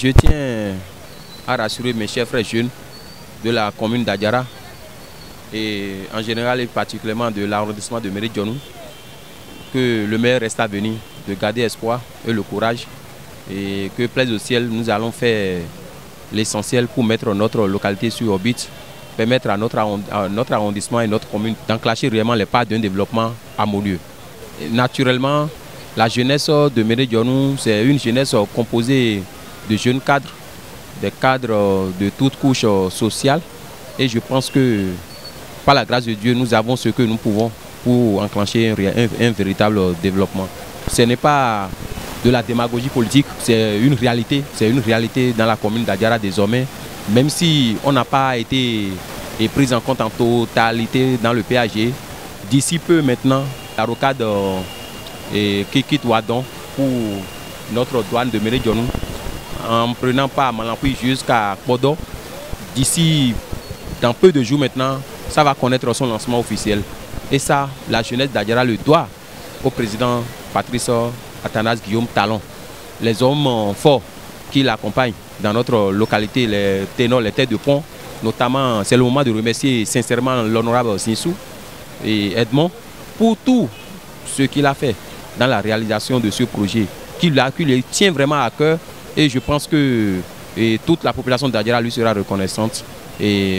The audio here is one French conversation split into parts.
Je tiens à rassurer mes chers frères jeunes de la commune d'Adjara et en général et particulièrement de l'arrondissement de Méridionou que le meilleur reste à venir, de garder espoir et le courage et que plaise au ciel, nous allons faire l'essentiel pour mettre notre localité sur orbite, permettre à notre arrondissement et notre commune d'enclencher réellement les pas d'un développement harmonieux. Et naturellement, la jeunesse de Méridionou, c'est une jeunesse composée de jeunes cadres, des cadres de toutes couches sociales. Et je pense que, par la grâce de Dieu, nous avons ce que nous pouvons pour enclencher un véritable développement. Ce n'est pas de la démagogie politique, c'est une réalité dans la commune d'Adjara désormais, même si on n'a pas été pris en compte en totalité dans le PAG. D'ici peu maintenant, la rocade qui quitte Ouadon pour notre douane de Méridionou, en prenant pas à Malampui jusqu'à Podo. D'ici, dans peu de jours maintenant, ça va connaître son lancement officiel. Et ça, la jeunesse d'Adjara le doit au président Patrice Athanase Guillaume Talon. Les hommes forts qui l'accompagnent dans notre localité, les ténors, les têtes de pont, notamment, c'est le moment de remercier sincèrement l'honorable Sinsou et Edmond pour tout ce qu'il a fait dans la réalisation de ce projet, qui lui tient vraiment à cœur. Et je pense que toute la population d'Adjara lui sera reconnaissante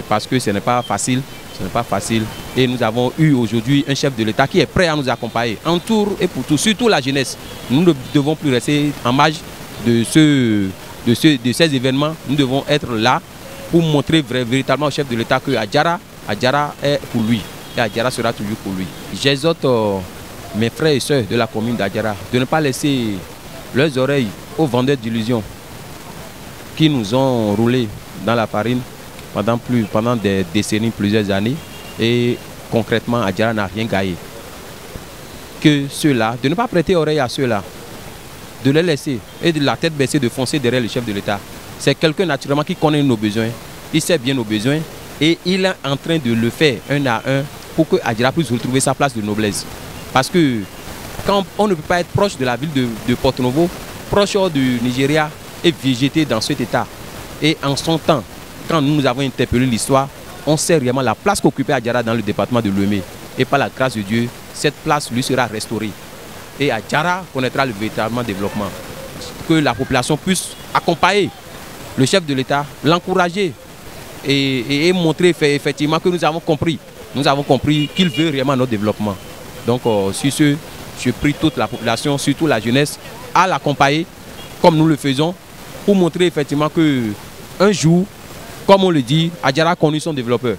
parce que ce n'est pas facile. Et nous avons eu aujourd'hui un chef de l'État qui est prêt à nous accompagner en tour et pour tout, surtout la jeunesse. Nous ne devons plus rester en marge de ces événements. Nous devons être là pour montrer véritablement au chef de l'État que Adjara est pour lui et Adjara sera toujours pour lui. J'exhorte mes frères et sœurs de la commune d'Adjara de ne pas laisser leurs oreilles aux vendeurs d'illusions qui nous ont roulé dans la farine pendant des décennies, plusieurs années, et concrètement Adjara n'a rien gagné. Que ceux-là, de ne pas prêter oreille à ceux-là, de les laisser et de la tête baissée de foncer derrière le chef de l'État. C'est quelqu'un naturellement qui connaît nos besoins, il sait bien nos besoins et il est en train de le faire un à un pour que Adjara puisse retrouver sa place de noblesse. Parce que quand on ne peut pas être proche de la ville de Porto-Novo, proche du Nigeria et végéter dans cet état. Et en son temps, quand nous avons interpellé l'histoire, on sait réellement la place qu'occupait Adjara dans le département de Lomé. Et par la grâce de Dieu, cette place lui sera restaurée. Et Adjara connaîtra le véritable développement. Que la population puisse accompagner le chef de l'État, l'encourager et montrer effectivement que nous avons compris. Nous avons compris qu'il veut réellement notre développement. Donc, sur ce, je prie toute la population, surtout la jeunesse, à l'accompagner comme nous le faisons pour montrer effectivement qu'un jour, comme on le dit, Adjara a connu son développeur.